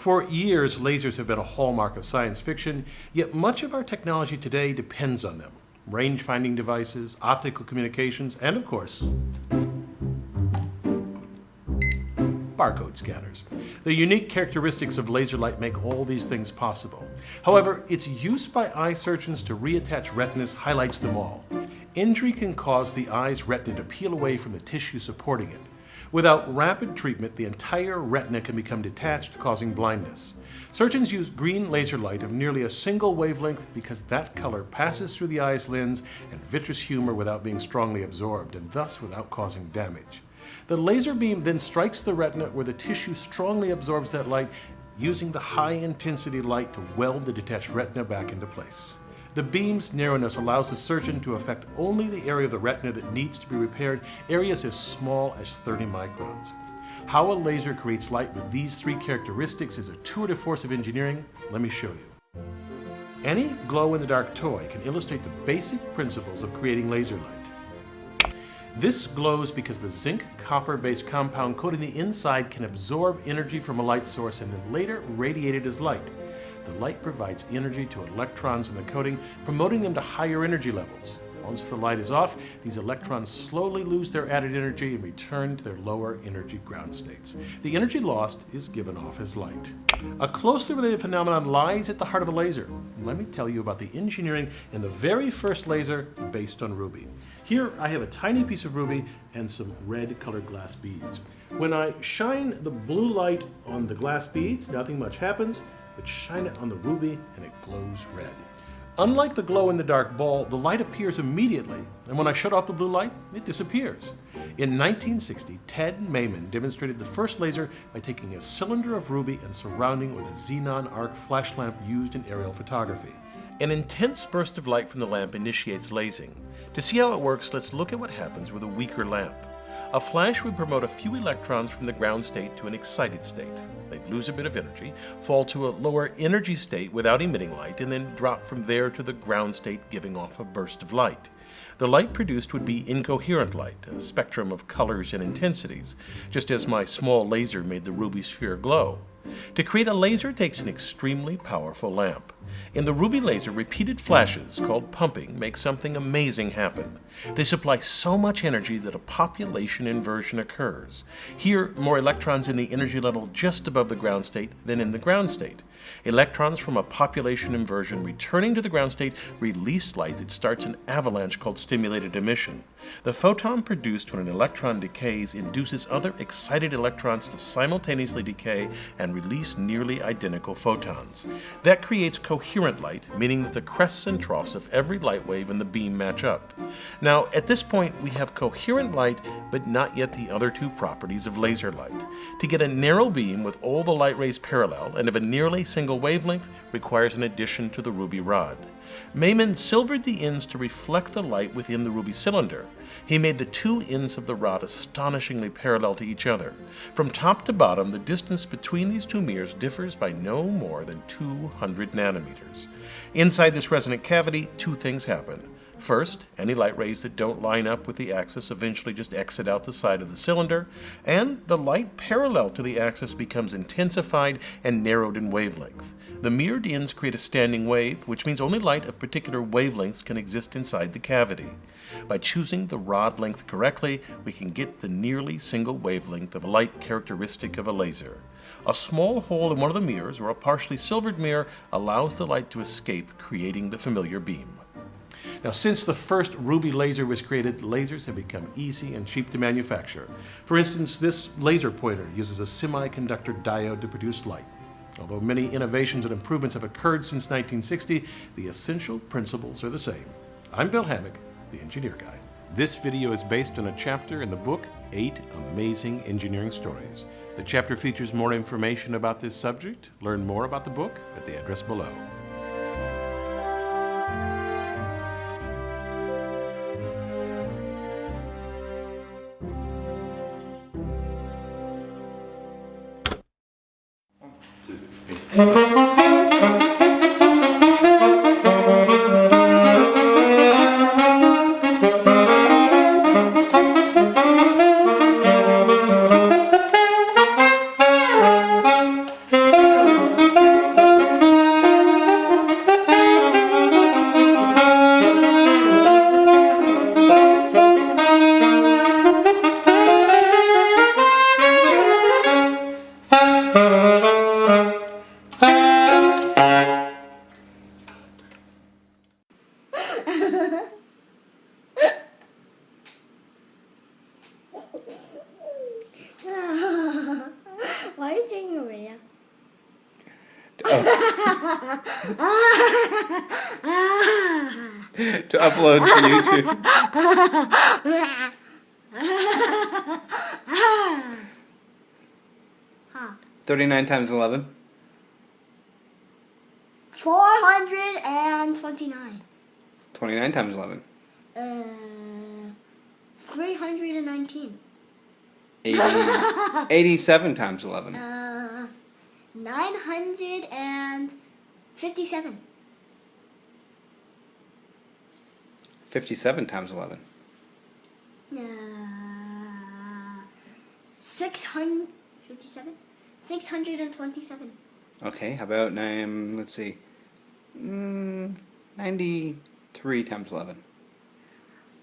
For years, lasers have been a hallmark of science fiction, yet much of our technology today depends on them. Range-finding devices, optical communications, and of course, barcode scanners. The unique characteristics of laser light make all these things possible. However, its use by eye surgeons to reattach retinas highlights them all. Injury can cause the eye's retina to peel away from the tissue supporting it. Without rapid treatment, the entire retina can become detached, causing blindness. Surgeons use green laser light of nearly a single wavelength because that color passes through the eye's lens and vitreous humor without being strongly absorbed, and thus without causing damage. The laser beam then strikes the retina where the tissue strongly absorbs that light, using the high-intensity light to weld the detached retina back into place. The beam's narrowness allows the surgeon to affect only the area of the retina that needs to be repaired, areas as small as 30 microns. How a laser creates light with these three characteristics is a tour de force of engineering. Let me show you. Any glow-in-the-dark toy can illustrate the basic principles of creating laser light. This glows because the zinc-copper-based compound coating the inside can absorb energy from a light source and then later radiate it as light. The light provides energy to electrons in the coating, promoting them to higher energy levels. Once the light is off, these electrons slowly lose their added energy and return to their lower energy ground states. The energy lost is given off as light. A closely related phenomenon lies at the heart of a laser. Let me tell you about the engineering in the very first laser based on ruby. Here I have a tiny piece of ruby and some red colored glass beads. When I shine the blue light on the glass beads, nothing much happens, but shine it on the ruby and it glows red. Unlike the glow-in-the-dark ball, the light appears immediately, and when I shut off the blue light, it disappears. In 1960, Ted Mayman demonstrated the first laser by taking a cylinder of ruby and surrounding it with a xenon arc flash lamp used in aerial photography. An intense burst of light from the lamp initiates lasing. To see how it works, let's look at what happens with a weaker lamp. A flash would promote a few electrons from the ground state to an excited state. They'd lose a bit of energy, fall to a lower energy state without emitting light, and then drop from there to the ground state, giving off a burst of light. The light produced would be incoherent light, a spectrum of colors and intensities, just as my small laser made the ruby sphere glow. To create a laser takes an extremely powerful lamp. In the ruby laser, repeated flashes, called pumping, make something amazing happen. They supply so much energy that a population inversion occurs. Here, more electrons in the energy level just above the ground state than in the ground state. Electrons from a population inversion returning to the ground state release light that starts an avalanche called stimulated emission. The photon produced when an electron decays induces other excited electrons to simultaneously decay and release nearly identical photons. That creates coherent light, meaning that the crests and troughs of every light wave in the beam match up. Now, at this point, we have coherent light, but not yet the other two properties of laser light. To get a narrow beam with all the light rays parallel and of a nearly single wavelength requires an addition to the ruby rod. Mayman silvered the ends to reflect the light within the ruby cylinder. He made the two ends of the rod astonishingly parallel to each other. From top to bottom, the distance between these two mirrors differs by no more than 200 nanometers. Inside this resonant cavity, two things happen. First, any light rays that don't line up with the axis eventually just exit out the side of the cylinder, and the light parallel to the axis becomes intensified and narrowed in wavelength. The mirrored ends create a standing wave, which means only light of particular wavelengths can exist inside the cavity. By choosing the rod length correctly, we can get the nearly single wavelength of a light characteristic of a laser. A small hole in one of the mirrors, or a partially silvered mirror, allows the light to escape, creating the familiar beam. Now, since the first ruby laser was created, lasers have become easy and cheap to manufacture. For instance, this laser pointer uses a semiconductor diode to produce light. Although many innovations and improvements have occurred since 1960, the essential principles are the same. I'm Bill Hammack, the Engineer Guy. This video is based on a chapter in the book, 8 Amazing Engineering Stories. The chapter features more information about this subject. Learn more about the book at the address below. to upload to YouTube. 39 times 11. 429. 29 times 11. 319. 87 times 11. 957. 57 times 11. 657. 627. Okay, how about, let's see, 93 times 11.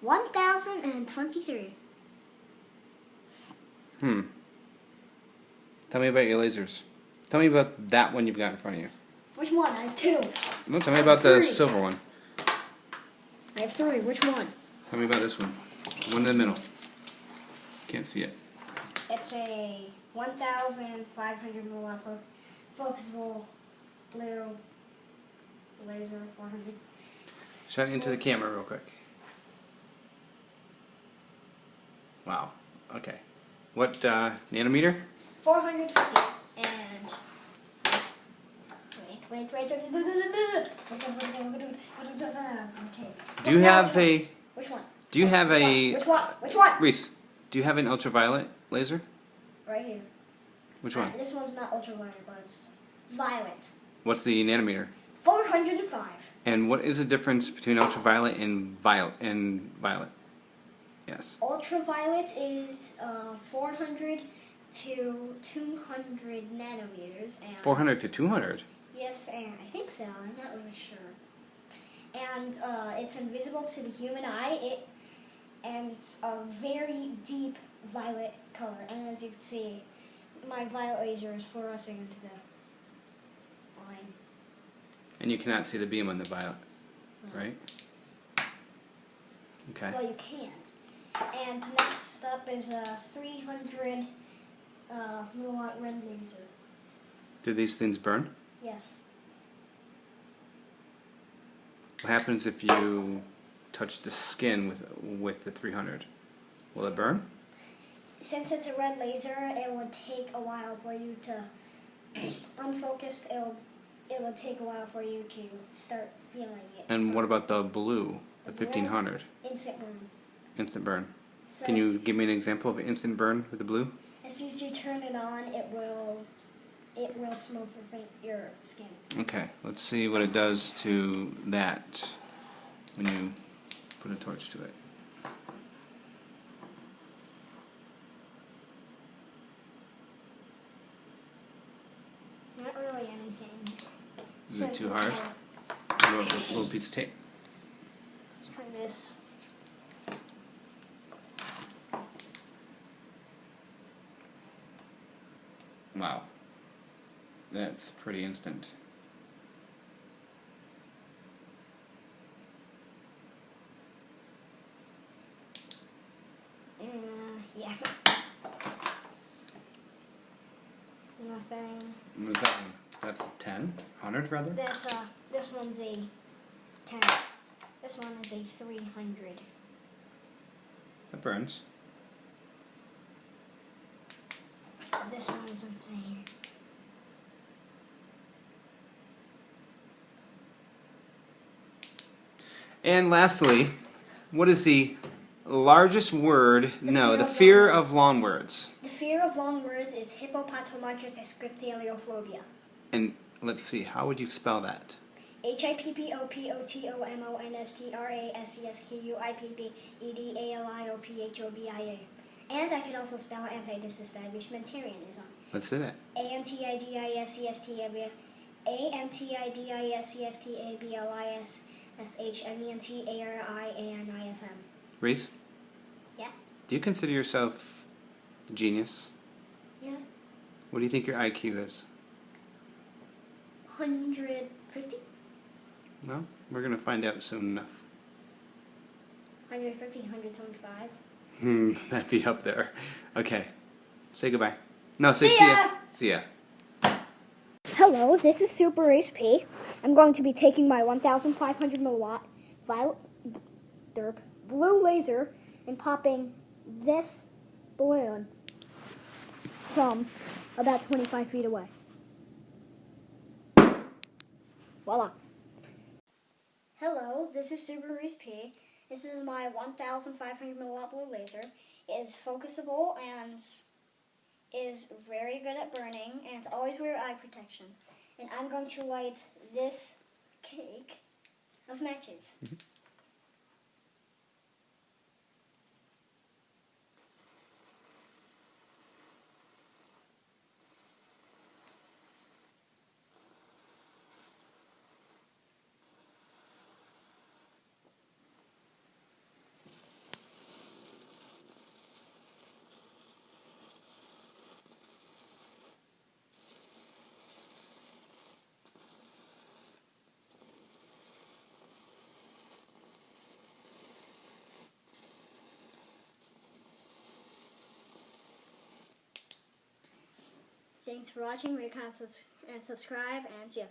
1023. Tell me about your lasers. Tell me about that one you've got in front of you. Which one? I have two. No, tell me about the 3. silver one. I have 3. Which one? Tell me about this one. The one in the middle. Can't see it. It's a 1,500 milliwatt focusable blue laser 400. Shine it into the camera real quick. Wow. Okay. What nanometer? 450. And wait. Okay. Do you have a? Which one? Do you have a? Which one? Which one? Reese, do you have an ultraviolet laser? Right here. Which one? This one's not ultraviolet, but it's violet. What's the nanometer? 405. And what is the difference between ultraviolet and violet? Yes. Ultraviolet is 400 to 200 nanometers. And 400 to 200. Yes, and I think so. I'm not really sure. And it's invisible to the human eye. And it's a very deep violet color. And as you can see, my violet laser is fluorescing into the line. And you cannot see the beam on the violet, right? Okay. Well, you can. And next up is a 300 milliwatt red laser. Do these things burn? Yes. What happens if you touch the skin with the 300? Will it burn? Since it's a red laser, it would take a while for you to unfocused. It will take a while for you to start feeling it. And what about the blue, the 1500? Instant burn. Instant burn. So Can you give me an example of instant burn with the blue? as soon as you turn it on, it will smoke your skin. Okay, let's see what it does to that when you put a torch to it. Not really anything. Is it Since too it's hard? What about this little piece of tape? Let's try this. Wow. That's pretty instant. Yeah. Nothing. What is that one? That's a 10? 100 rather? That's this one's a 10. This one is a 300. That burns. This one is insane. And lastly, what is the largest word? The fear fear of of long words. The fear of long words is hippopotamonstrous scriptaliophobia. And let's see, how would you spell that? HIPPOPOTOMONSTRASQUIPPEDALIOPHOBIA. And I could also spell anti-disestablishmentarianism. Let's do that. ANTIDISCSTABLISSHMENTARIANISM. Reese, Yeah? do you consider yourself a genius? Yeah. What do you think your IQ is? 150? Well, we're going to find out soon enough. 150, 175. That'd be up there. Okay. Say goodbye. No, say See see ya. ya. See ya. Hello. Hello, this is Super Ace P. I'm going to be taking my 1,500 milliwatt blue laser and popping this balloon from about 25 feet away. Voila. Hello, this is Super Ace P. This is my 1,500 milliwatt blue laser. It is focusable and is very good at burning, and always wear eye protection. And I'm going to light this cake of matches. Thanks for watching. Rate, comment, and subscribe, and see ya.